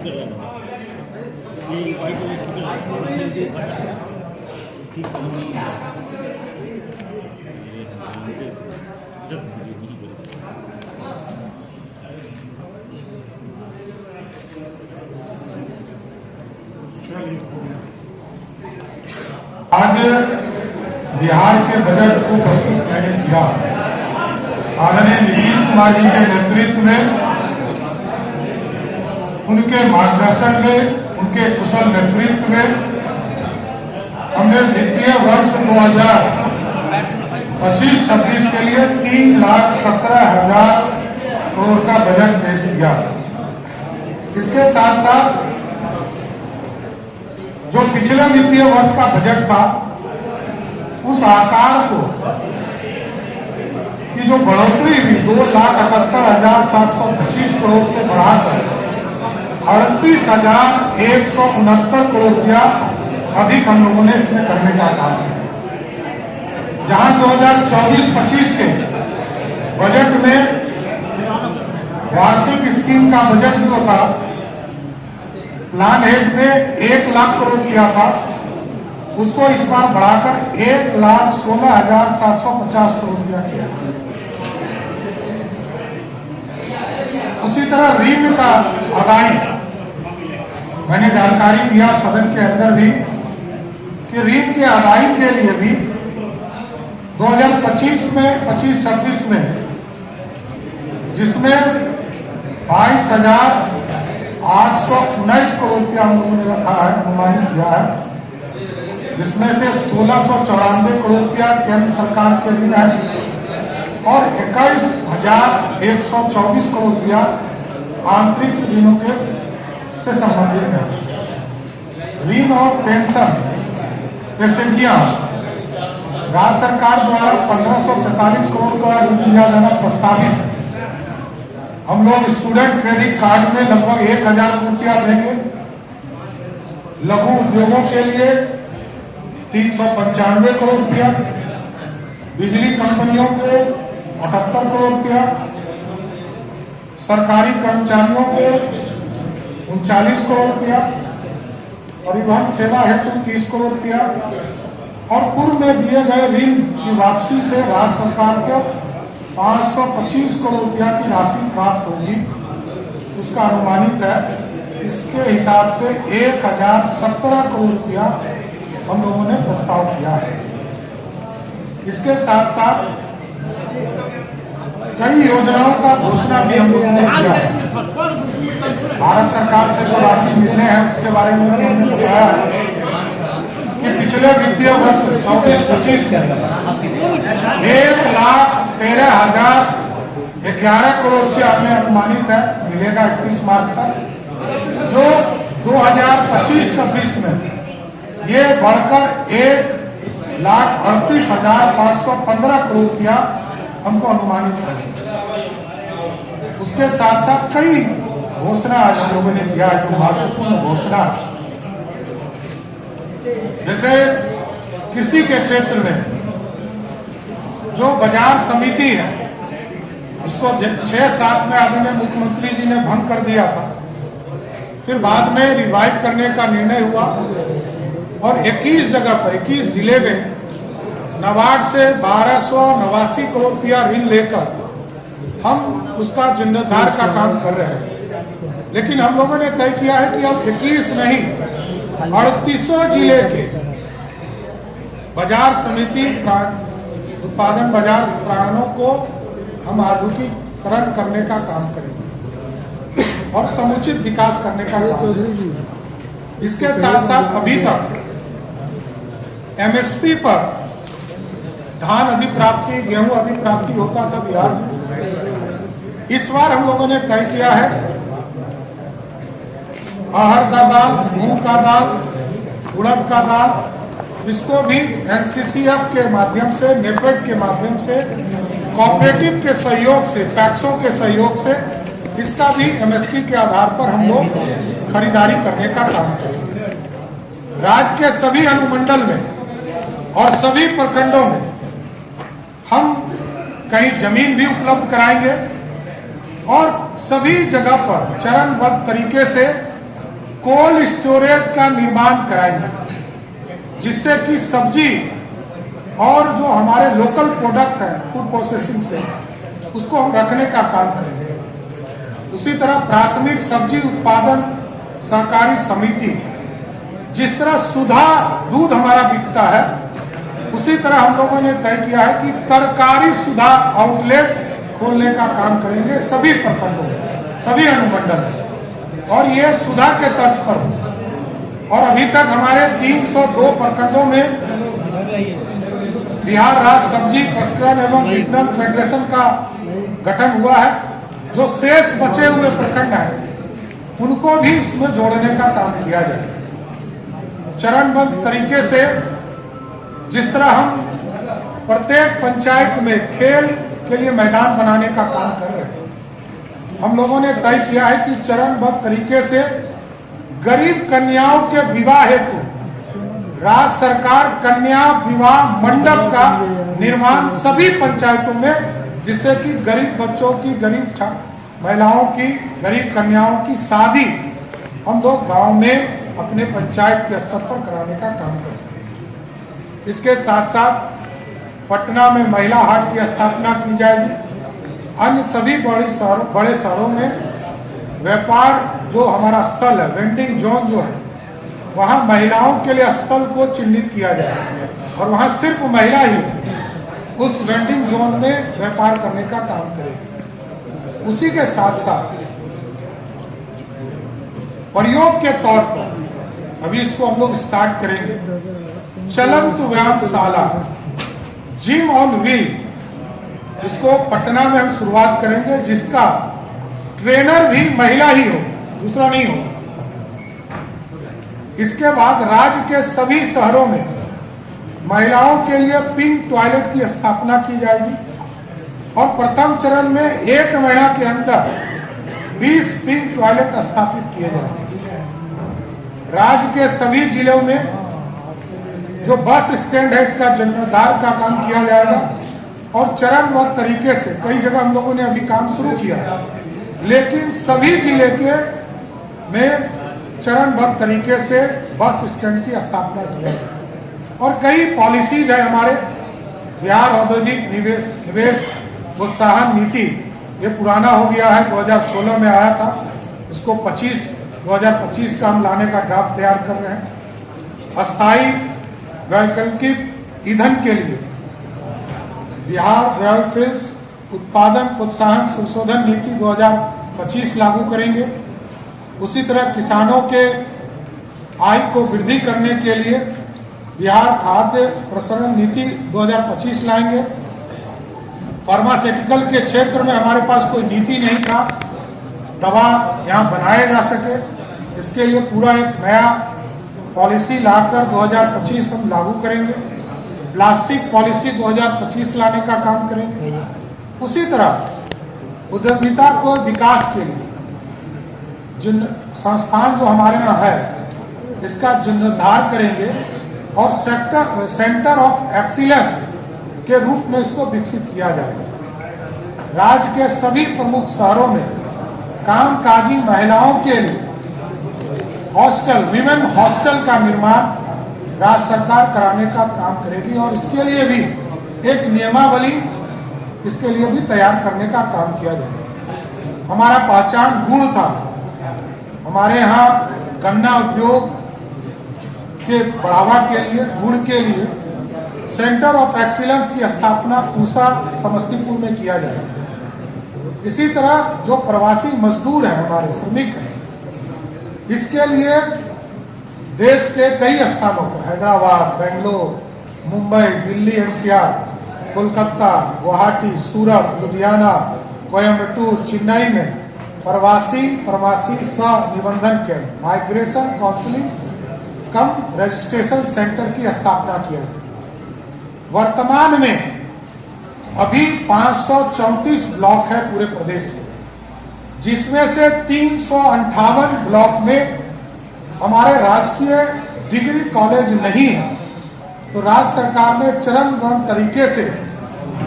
आज बिहार के बजट को प्रस्तुत मैंने किया। आदरणीय नीतीश कुमार जी के नेतृत्व में, उनके मार्गदर्शन में, उनके कुशल नेतृत्व में हमने वित्तीय वर्ष 2025-26 के लिए 3,17,000 करोड़ का बजट पेश किया। इसके साथ साथ जो पिछले वित्तीय वर्ष का बजट था, उस आकार को की जो बढ़ोतरी हुई 2,78,725 करोड़ से बढ़ाकर 38,169 करोड़ रुपया अधिक हम लोगों ने इसमें करने का काम किया। जहां 2024-25 के बजट में वार्षिक स्कीम का बजट जो था, प्लान हेड में 1 लाख करोड़ रुपया था, उसको इस बार बढ़ाकर 1,16,750 करोड़ रुपया किया। उसी तरह ऋण का अदाई मैंने जानकारी दिया सदन के अंदर भी कि ऋण के अदाई के लिए भी 2025 में 25-26 में, जिसमें 22,819 करोड़ रुपया हम लोगों ने रखा है, अनुमानित किया है, जिसमें से 1,694 करोड़ रुपया केंद्र सरकार के ऋण है और 21,124 करोड़ रुपया आंतरिक ऋणों के से संबंधित है। ऋण और पेंशन पेशेंटियां राज्य सरकार द्वारा 1,543 करोड़ का ऋण दिया जाना प्रस्तावित। हम लोग स्टूडेंट क्रेडिट कार्ड में लगभग 1,000 रुपया देंगे। लघु उद्योगों के लिए 395 करोड़ रुपया, बिजली कंपनियों को 78 करोड़ रुपया, सरकारी कर्मचारियों को 39 करोड़ रुपया, परिवहन सेवा हेतु 30 करोड़ रुपया और पूर्व में दिए गए ऋण की वापसी से राज्य सरकार को 525 करोड़ रुपया की राशि प्राप्त होगी। उसका अनुमानित है, इसके हिसाब से 1,017 करोड़ रुपया हम लोगों ने प्रस्ताव किया है। इसके साथ साथ कई योजनाओं का घोषणा भी हम लोगों ने किया है। भारत सरकार से जो राशि मिलने हैं उसके बारे में उन्होंने बताया है कि पिछले वित्तीय वर्ष 24-25 में 1,13,011 करोड़ रुपया हमें अनुमानित है मिलेगा 31 मार्च तक, जो 2025-26 में ये बढ़कर 1,38,515 करोड़ रुपया हमको अनुमानित है। उसके साथ साथ कई घोषणा आज हम लोगों ने किया है, जो महत्वपूर्ण घोषणा, जैसे कृषि के क्षेत्र में जो बाजार समिति है, उसको 6-7 में आदरणीय मुख्यमंत्री जी ने भंग कर दिया था, फिर बाद में रिवाइव करने का निर्णय हुआ और 21 जगह पर 21 जिले में नाबार्ड से 1,289 करोड़ रुपया ऋण लेकर हम उसका जीर्णोद्धार का काम कर रहे हैं। लेकिन हम लोगों ने तय किया है कि अब 21 नहीं 38 जिले के बाजार समिति उत्पादन बाजार प्रांगणों को हम आधुनिकीकरण करने का काम करेंगे और समुचित विकास करने का काम करेंगे। इसके साथ साथ अभी तक एमएसपी पर धान अधिप्राप्ति, गेहूं अधिप्राप्ति होता था बिहार में। इस बार हम लोगों ने तय किया है अरहर का दाल, मूंग का दाल, उड़द का दाल, इसको भी एनसीसीएफ के माध्यम से, नेपेड के माध्यम से, कोऑपरेटिव के सहयोग से, पैक्सों के सहयोग से इसका भी एमएसपी के आधार पर हम लोग खरीदारी करने का काम करेंगे। राज्य के सभी अनुमंडल में और सभी प्रखंडों में हम कहीं जमीन भी उपलब्ध कराएंगे और सभी जगह पर चरणबद्ध तरीके से कोल्ड स्टोरेज का निर्माण कराएंगे, जिससे कि सब्जी और जो हमारे लोकल प्रोडक्ट है फूड प्रोसेसिंग से उसको हम रखने का काम करेंगे। उसी तरह प्राथमिक सब्जी उत्पादन सहकारी समिति, जिस तरह सुधा दूध हमारा बिकता है, उसी तरह हम लोगों ने तय किया है कि तरकारी सुधा आउटलेट खोलने का काम करेंगे सभी प्रखंडों में, सभी अनुमंडल में, और ये सुधा के तर्ज पर हो। और अभी तक हमारे 302 प्रखंडों में बिहार राज्य सब्जी प्रसंस्करण एवं विपणन फेडरेशन का गठन हुआ है। जो शेष बचे हुए प्रखंड हैं उनको भी इसमें जोड़ने का काम किया जाए। चरणबद्ध तरीके से जिस तरह हम प्रत्येक पंचायत में खेल के लिए मैदान बनाने का काम कर रहे हैं, हम लोगों ने तय किया है कि चरणबद्ध तरीके से गरीब कन्याओं के विवाह हेतु राज्य सरकार कन्या विवाह मंडप का निर्माण सभी पंचायतों में, जिससे कि गरीब बच्चों की, गरीब महिलाओं की, गरीब कन्याओं की शादी हम लोग गांव में अपने पंचायत के स्तर पर कराने का काम कर सकें। इसके साथ साथ पटना में महिला हाट की स्थापना की जाएगी। अन्य सभी बड़े शहरों में व्यापार जो हमारा स्थल है, वेंडिंग जोन जो है, वहां महिलाओं के लिए स्थल को चिन्हित किया जाए और वहां सिर्फ महिला ही उस वेंडिंग जोन में व्यापार करने का काम करेगी। उसी के साथ साथ प्रयोग के तौर पर अभी इसको हम लोग स्टार्ट करेंगे, चलंत व्यायामशाला जिम ऑन व्हील, इसको पटना में हम शुरुआत करेंगे, जिसका ट्रेनर भी महिला ही हो, दूसरा नहीं हो। इसके बाद राज्य के सभी शहरों में महिलाओं के लिए पिंक टॉयलेट की स्थापना की जाएगी और प्रथम चरण में 1 महीना के अंदर 20 पिंक टॉयलेट स्थापित किए जाएंगे। राज्य के सभी जिलों में जो बस स्टैंड है, इसका जीर्णोद्धार का काम किया जाएगा और चरणबद्ध तरीके से कई जगह हम लोगों ने अभी काम शुरू किया है, लेकिन सभी जिले के में चरणबद्ध तरीके से बस स्टैंड की स्थापना की जाएगी। और कई पॉलिसीज है हमारे, बिहार औद्योगिक निवेश प्रोत्साहन नीति, ये पुराना हो गया है, 2016 में आया था, इसको 2025 का हम लाने का ड्राफ्ट तैयार कर रहे हैं। अस्थायी वैकल्पिक ईंधन के लिए बिहार बायोफ्यूल्स उत्पादन प्रोत्साहन संशोधन नीति 2025 लागू करेंगे। उसी तरह किसानों के आय को वृद्धि करने के लिए बिहार खाद्य प्रसंस्करण नीति 2025 लाएंगे। फार्मास्यूटिकल के क्षेत्र में हमारे पास कोई नीति नहीं था, दवा यहाँ बनाया जा सके, इसके लिए पूरा एक नया पॉलिसी लाकर 2025 हम लागू करेंगे। प्लास्टिक पॉलिसी 2025 लाने का काम करेंगे। उसी तरह उद्यमिता को विकास के लिए जिन संस्थान जो हमारे यहाँ है, इसका जीर्णोद्धार करेंगे और सेंटर ऑफ एक्सीलेंस के रूप में इसको विकसित किया जाएगा। राज्य के सभी प्रमुख शहरों में कामकाजी महिलाओं के लिए हॉस्टल, विमेन हॉस्टल का निर्माण राज्य सरकार कराने का काम करेगी और इसके लिए भी एक नियमावली इसके लिए भी तैयार करने का काम किया जाएगा। हमारा पहचान गुड़ था, हमारे यहाँ गन्ना उद्योग के बढ़ावा के लिए, गुड़ के लिए सेंटर ऑफ एक्सीलेंस की स्थापना पूसा समस्तीपुर में किया जाएगा। इसी तरह जो प्रवासी मजदूर हैं, हमारे श्रमिक हैं, इसके लिए देश के कई स्थानों पर, हैदराबाद, बेंगलोर, मुंबई, दिल्ली एनसीआर, कोलकाता, गुवाहाटी, सूरत, लुधियाना, कोयम्बटूर, चेन्नई में प्रवासी सह निबंधन केंद्र, माइग्रेशन काउंसलिंग कम रजिस्ट्रेशन सेंटर की स्थापना किया गया। वर्तमान में अभी 534 ब्लॉक है पूरे प्रदेश में, जिसमें से 358 ब्लॉक में हमारे राजकीय डिग्री कॉलेज नहीं है। तो राज्य सरकार ने चरणबद्ध तरीके से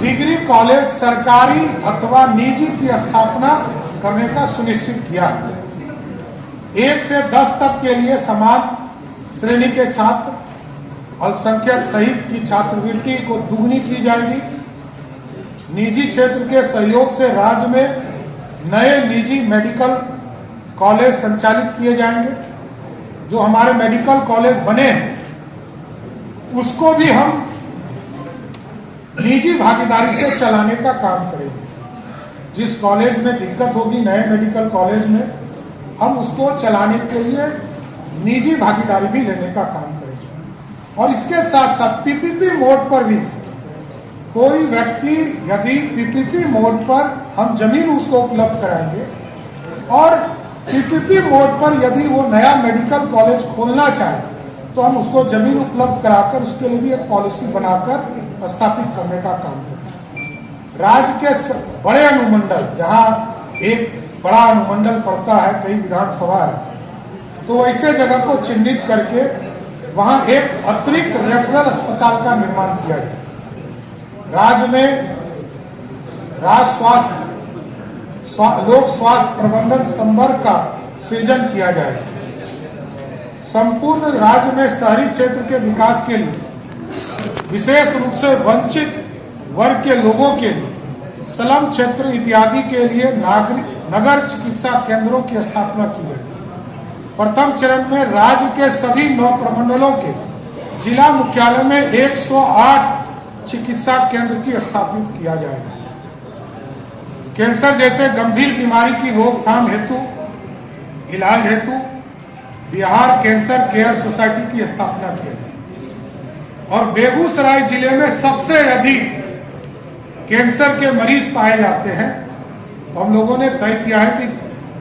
डिग्री कॉलेज सरकारी अथवा निजी की स्थापना करने का सुनिश्चित किया। 1 से 10 तक के लिए समान श्रेणी के छात्र अल्पसंख्यक सहित की छात्रवृत्ति को दुगनी की जाएगी। निजी क्षेत्र के सहयोग से राज्य में नए निजी मेडिकल कॉलेज संचालित किए जाएंगे। जो हमारे मेडिकल कॉलेज बने हैं उसको भी हम निजी भागीदारी से चलाने का काम करेंगे। जिस कॉलेज में दिक्कत होगी नए मेडिकल कॉलेज में, हम उसको चलाने के लिए निजी भागीदारी भी लेने का काम करेंगे। और इसके साथ साथ पीपीपी मोड पर भी कोई व्यक्ति यदि पीपीपी मोड पर हम जमीन उसको उपलब्ध कराएंगे और पीपीपी मोड पर यदि वो नया मेडिकल कॉलेज खोलना चाहे तो हम उसको जमीन उपलब्ध कराकर उसके लिए भी एक पॉलिसी बनाकर स्थापित करने का काम करें। राज्य के बड़े अनुमंडल जहां एक बड़ा अनुमंडल पड़ता है, कई विधानसभा है, तो वैसे जगह को चिन्हित करके वहां एक अतिरिक्त रेफरल अस्पताल का निर्माण किया गया। राज्य में लोक स्वास्थ्य प्रबंधन संवर्ग का सृजन किया जाएगा। संपूर्ण राज्य में शहरी क्षेत्र के विकास के लिए विशेष रूप से वंचित वर्ग के लोगों के लिए स्लम क्षेत्र इत्यादि के लिए नगर चिकित्सा केंद्रों की स्थापना की गई। प्रथम चरण में राज्य के सभी 9 प्रमंडलों के जिला मुख्यालय में 108 चिकित्सा केंद्र की स्थापित किया जाएगा। कैंसर जैसे गंभीर बीमारी की रोकथाम हेतु इलाज हेतु बिहार कैंसर केयर सोसाइटी की स्थापना की गई। और बेगूसराय जिले में सबसे अधिक कैंसर के मरीज पाए जाते हैं, तो हम लोगों ने तय किया है कि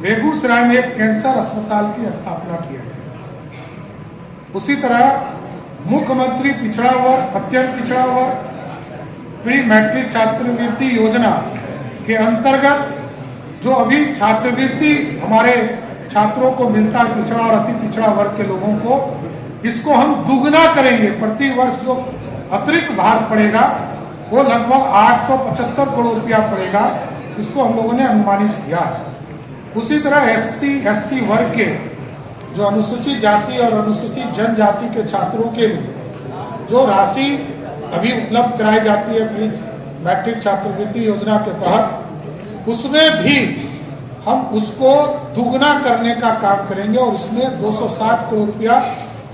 बेगूसराय में एक कैंसर अस्पताल की स्थापना किया जाए। उसी तरह मुख्यमंत्री पिछड़ा वर्ग, अत्यंत पिछड़ा वर्ग प्री मैट्रिक छात्रवृत्ति योजना के अंतर्गत जो अभी छात्रवृत्ति हमारे छात्रों को मिलता है पिछड़ा और अति पिछड़ा वर्ग के लोगों को, इसको हम दुगना करेंगे। प्रति वर्ष जो अतिरिक्त भार पड़ेगा वो लगभग 875 करोड़ रुपया पड़ेगा। इसको हम लोगों ने अनुमानित किया। उसी तरह SC ST वर्ग के जो अनुसूचित जाति और अनुसूचित जनजाति के छात्रों के लिए जो राशि अभी उपलब्ध कराई जाती है प्री मैट्रिक छात्रवृत्ति योजना के तहत, उसमें भी हम उसको दुगना करने का काम करेंगे और इसमें 260 करोड़ रुपया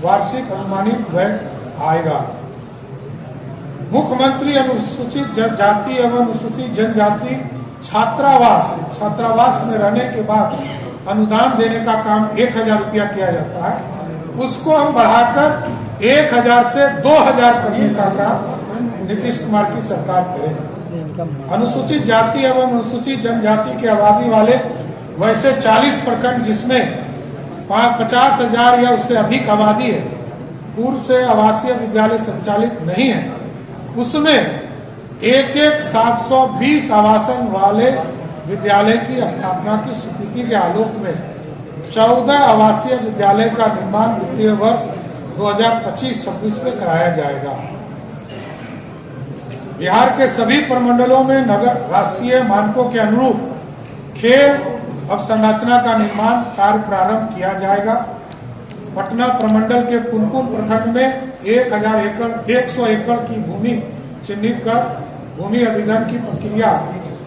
वार्षिक अनुमानित व्यय आएगा। मुख्यमंत्री अनुसूचित जाति एवं अनुसूचित जनजाति छात्रावास में रहने के बाद अनुदान देने का काम 1000 रुपया किया जाता है, उसको हम बढ़ाकर 1000 से 2000 करने का काम नीतीश कुमार की सरकार करेगी। अनुसूचित जाति एवं अनुसूचित जनजाति की आबादी वाले वैसे 40 प्रखंड जिसमें 50,000 या उससे अधिक आबादी है, पूर्व से आवासीय विद्यालय संचालित नहीं है, उसमें एक 720 आवासन वाले विद्यालय की स्थापना की स्वीकृति के आलोक में 14 आवासीय विद्यालय का निर्माण वित्तीय वर्ष 2025-26 में कराया जाएगा। बिहार के सभी प्रमंडलों में नगर राष्ट्रीय मानकों के अनुरूप खेल अवसंरचना का निर्माण कार्य प्रारंभ किया जाएगा। पटना प्रमंडल के पुनपुन प्रखंड में 100 एकड़ की भूमि चिन्हित कर भूमि अधिग्रहण की प्रक्रिया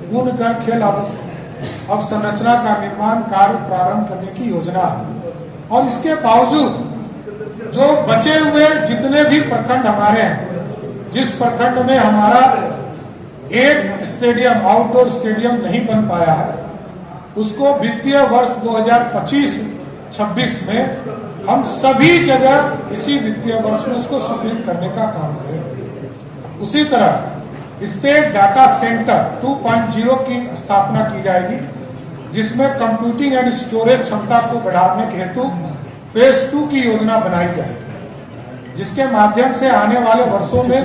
पूर्ण कर खेल अवसंरचना का निर्माण कार्य प्रारंभ करने की योजना है। और इसके बावजूद जो बचे हुए जितने भी प्रखंड हमारे हैं, जिस प्रखंड में हमारा एक स्टेडियम आउटडोर स्टेडियम नहीं बन पाया है, उसको वित्तीय वर्ष 2025-26 में हम सभी जगह इसी वित्तीय वर्ष में उसको स्वीकृत करने का काम करेंगे। उसी तरह स्टेट डाटा सेंटर 2.0 की स्थापना की जाएगी, जिसमें कंप्यूटिंग एंड स्टोरेज क्षमता को बढ़ाने के हेतु फेज 2 की योजना बनाई जाएगी, जिसके माध्यम से आने वाले वर्षों में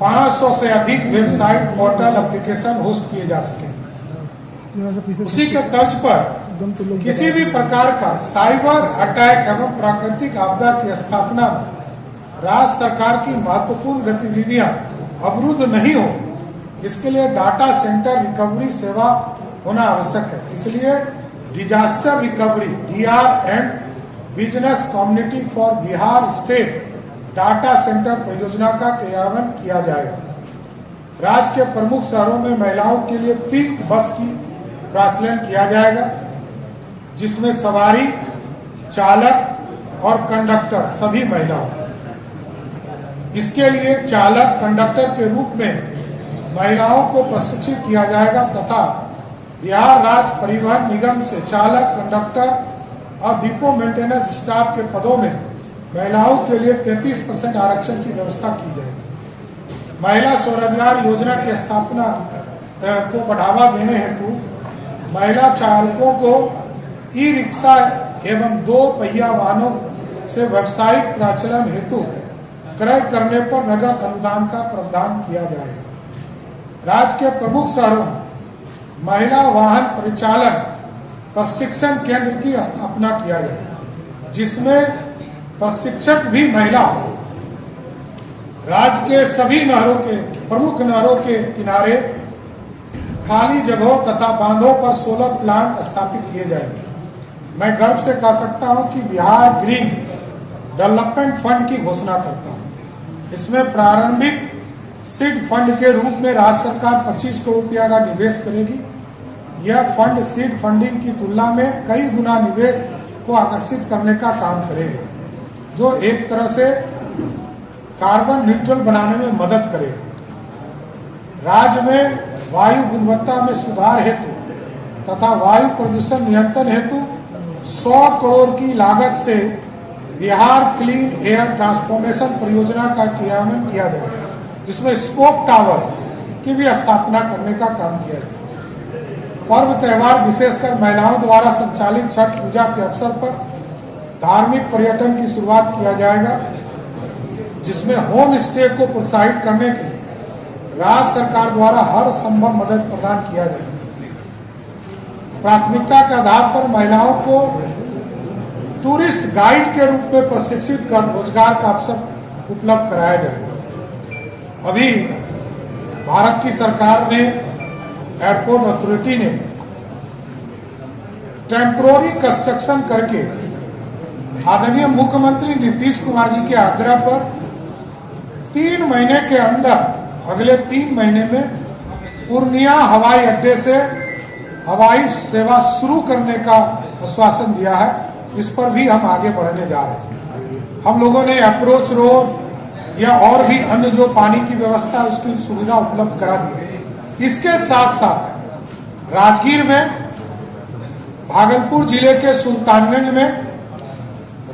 500 से अधिक वेबसाइट पोर्टल एप्लीकेशन होस्ट किए जा सकेंगे। उसी के तर्ज पर किसी भी प्रकार का साइबर अटैक एवं प्राकृतिक आपदा की स्थापना में राज्य सरकार की महत्वपूर्ण गतिविधियां अवरुद्ध नहीं हो, इसके लिए डाटा सेंटर रिकवरी सेवा होना आवश्यक है। इसलिए disaster recovery D R and business community for Bihar state data centre परियोजना का क्रियान्वयन किया जाएगा। राज्य के प्रमुख शहरों में महिलाओं के लिए पिंक बस की प्रचलन किया जाएगा, जिसमें सवारी, चालक और कंडक्टर सभी महिलाओं। इसके लिए चालक, कंडक्टर के रूप में महिलाओं को प्रशिक्षित किया जाएगा तथा बिहार राज्य परिवहन निगम से चालक, कंडक्टर और डिपो मेंटेनेंस स्टाफ के पदों में महिलाओं के लिए 33% आरक्षण की व्यवस्था की जाएगी। महिला स्वरोजगार योजना की स्थापना को बढ़ावा देने हेतु महिला चालकों को ई रिक्शा एवं 2 पहिया वाहनों से व्यावसायिक प्रचलन हेतु क्रय करने पर नगद अनुदान का प्रावधान किया जाएगा। राज्य के प्रमुख शहरों में महिला वाहन परिचालन प्रशिक्षण केंद्र की स्थापना किया जाएगा, जिसमें प्रशिक्षक भी महिला हो। राज्य के सभी नहरों के प्रमुख नहरों के किनारे खाली जगहों तथा बांधों पर सोलर प्लांट स्थापित किए जाएंगे। मैं गर्व से कह सकता हूं कि बिहार ग्रीन डेवलपमेंट फंड की घोषणा करता हूं। इसमें प्रारंभिक सीड फंड के रूप में राज्य सरकार 25 करोड़ रुपया का निवेश करेगी। यह फंड सीड फंडिंग की तुलना में कई गुना निवेश को आकर्षित करने का काम करेगा, जो एक तरह से कार्बन न्यूट्रल बनाने में मदद करेगा। राज्य में वायु गुणवत्ता में सुधार हेतु तथा वायु प्रदूषण नियंत्रण हेतु 100 करोड़ की लागत से बिहार क्लीन एयर ट्रांसफॉर्मेशन परियोजना का क्रियान्वयन किया जाएगा, जिसमें स्कोप टावर की भी स्थापना करने का काम किया जाएगा। पर्व त्योहार विशेषकर महिलाओं द्वारा संचालित छठ पूजा के अवसर पर धार्मिक पर्यटन की शुरुआत किया जाएगा, जिसमें होम स्टे को प्रोत्साहित करने के लिए राज्य सरकार द्वारा हर संभव मदद प्रदान किया जाएगा। प्राथमिकता के आधार पर महिलाओं को टूरिस्ट गाइड के रूप में प्रशिक्षित कर रोजगार का अवसर उपलब्ध कराया जाएगा। अभी भारत की सरकार ने, एयरपोर्ट अथॉरिटी ने टेम्पोररी कंस्ट्रक्शन करके आदरणीय मुख्यमंत्री नीतीश कुमार जी के आग्रह पर 3 महीने के अंदर, अगले 3 महीने में पूर्णिया हवाई अड्डे से हवाई सेवा शुरू करने का आश्वासन दिया है। इस पर भी हम आगे बढ़ने जा रहे हैं। हम लोगों ने अप्रोच रोड या और भी अन्य जो पानी की व्यवस्था है उसकी सुविधा उपलब्ध करा दी है। इसके साथ साथ राजगीर में, भागलपुर जिले के सुल्तानगंज में,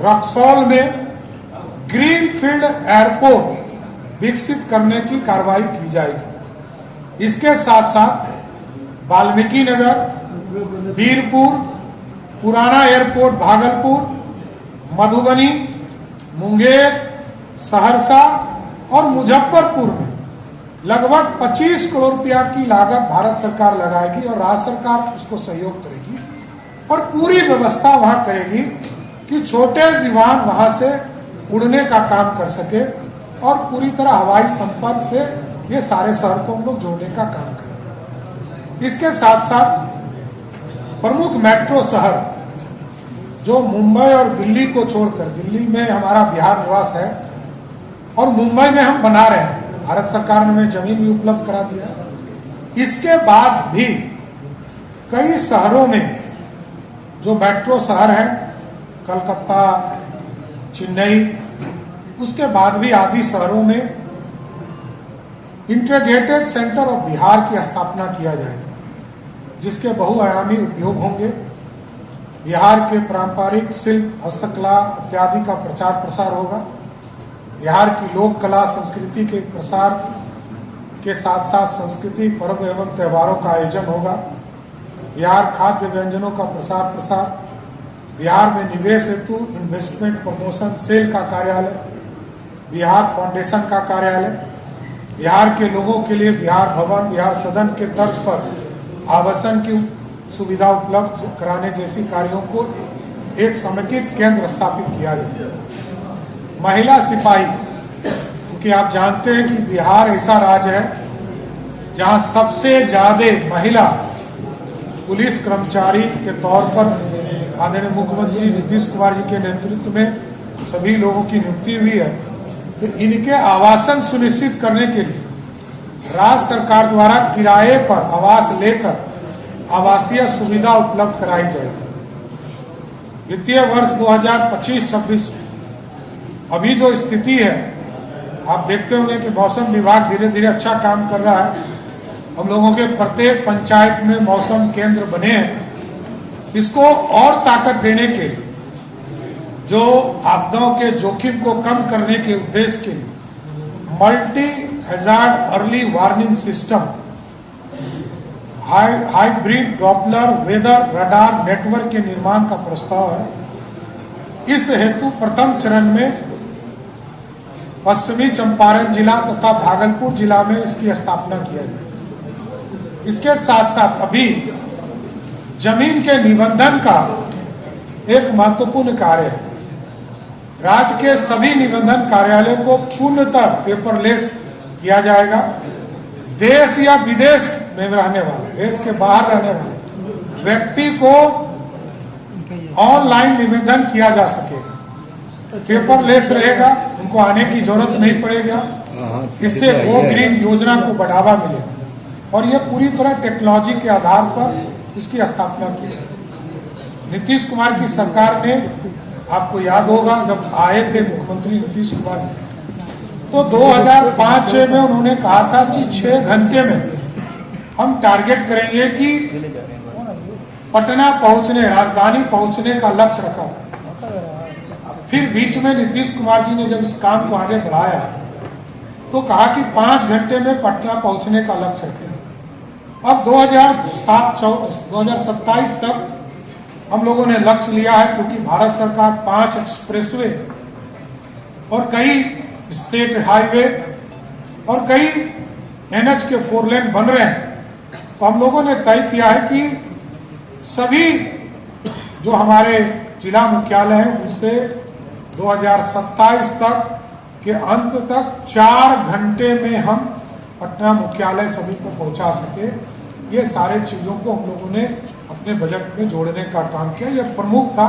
रक्सौल में ग्रीनफील्ड एयरपोर्ट विकसित करने की कार्रवाई की जाएगी। इसके साथ साथ वाल्मीकि नगर, वीरपुर, पुराना एयरपोर्ट भागलपुर, मधुबनी, मुंगेर, सहरसा और मुजफ्फरपुर में लगभग 25 करोड़ रुपया की लागत भारत सरकार लगाएगी और राज्य सरकार उसको सहयोग करेगी और पूरी व्यवस्था वहां करेगी कि छोटे विमान वहां से उड़ने का काम कर सके और पूरी तरह हवाई संपर्क से ये सारे शहर को हम लोग जोड़ने का काम करेंगे। इसके साथ साथ प्रमुख मेट्रो शहर जो मुंबई और दिल्ली को छोड़कर, दिल्ली में हमारा बिहार निवास है और मुंबई में हम बना रहे हैं, भारत सरकार ने हमें जमीन भी उपलब्ध करा दिया। इसके बाद भी कई शहरों में जो मेट्रो शहर हैं, कलकत्ता, चेन्नई, उसके बाद भी आदि शहरों में इंटीग्रेटेड सेंटर ऑफ बिहार की स्थापना किया जाएगा, जिसके बहुआयामी उपयोग होंगे। बिहार के पारंपरिक शिल्प, हस्तकला इत्यादि का प्रचार प्रसार होगा। बिहार की लोक कला संस्कृति के प्रसार के साथ साथ संस्कृति पर्व एवं त्योहारों का आयोजन होगा। बिहार खाद्य व्यंजनों का प्रसार प्रसार, बिहार में निवेश हेतु इन्वेस्टमेंट प्रमोशन सेल का कार्यालय, बिहार फाउंडेशन का कार्यालय, बिहार के लोगों के लिए बिहार भवन, बिहार सदन के तर्ज पर आवासन की सुविधा उपलब्ध कराने जैसी कार्यों को एक समेकित केंद्र स्थापित किया जाए। महिला सिपाही, क्योंकि आप जानते हैं कि बिहार ऐसा राज्य है जहां सबसे ज्यादा महिला पुलिस कर्मचारी के तौर पर आदरणीय मुख्यमंत्री नीतीश कुमार जी के नेतृत्व में सभी लोगों की नियुक्ति हुई है, तो इनके आवासन सुनिश्चित करने के लिए राज्य सरकार द्वारा किराए पर आवास लेकर आवासीय सुविधा उपलब्ध कराई जाएगी। वित्तीय वर्ष 2025-26 अभी जो स्थिति है, आप देखते होंगे कि मौसम विभाग धीरे धीरे अच्छा काम कर रहा है। हम लोगों के प्रत्येक पंचायत में मौसम केंद्र बने हैं। इसको और ताकत देने के लिए, जो आपदाओं के जोखिम को कम करने के उद्देश्य के लिए multi hazard early warning system, hybrid Doppler weather radar network के निर्माण का प्रस्ताव है। इस हेतु प्रथम चरण में पश्चिमी चंपारण जिला तथा भागलपुर जिला में इसकी स्थापना किया जाए। इसके साथ साथ अभी जमीन के निबंधन का एक महत्वपूर्ण कार्य है। राज्य के सभी निबंधन कार्यालय को पूर्णतः पेपरलेस किया जाएगा। देश या विदेश में रहने वाले, देश के बाहर रहने वाले व्यक्ति को ऑनलाइन निबंधन किया जा सकेगा। पेपरलेस रहेगा, उनको आने की जरूरत नहीं पड़ेगा। इससे गो ग्रीन योजना को बढ़ावा मिलेगा और यह पूरी तरह टेक्नोलॉजी के आधार पर इसकी स्थापना की है। नीतीश कुमार की सरकार ने, आपको याद होगा जब आए थे मुख्यमंत्री नीतीश कुमार, तो 2005-6 में उन्होंने कहा था कि 6 घंटे में हम टारगेट करेंगे कि पटना पहुंचने, राजधानी पहुंचने का लक्ष्य रखा। फिर बीच में नीतीश कुमार जी ने जब इस काम को आगे बढ़ाया तो कहा कि 5 घंटे में पटना पहुंचने का लक्ष्य रखें। अब 2027 तक हम लोगों ने लक्ष्य लिया है, क्योंकि भारत सरकार 5 एक्सप्रेसवे और कई स्टेट हाईवे और कई NH के 4 लेन बन रहे हैं। तो हम लोगों ने तय किया है कि सभी जो हमारे जिला मुख्यालय हैं उनसे 2027 तक के अंत तक 4 घंटे में हम पटना मुख्यालय सभी को पहुंचा सके। ये सारे चीजों को हम लोगों ने अपने बजट में जोड़ने का काम किया। यह प्रमुख था।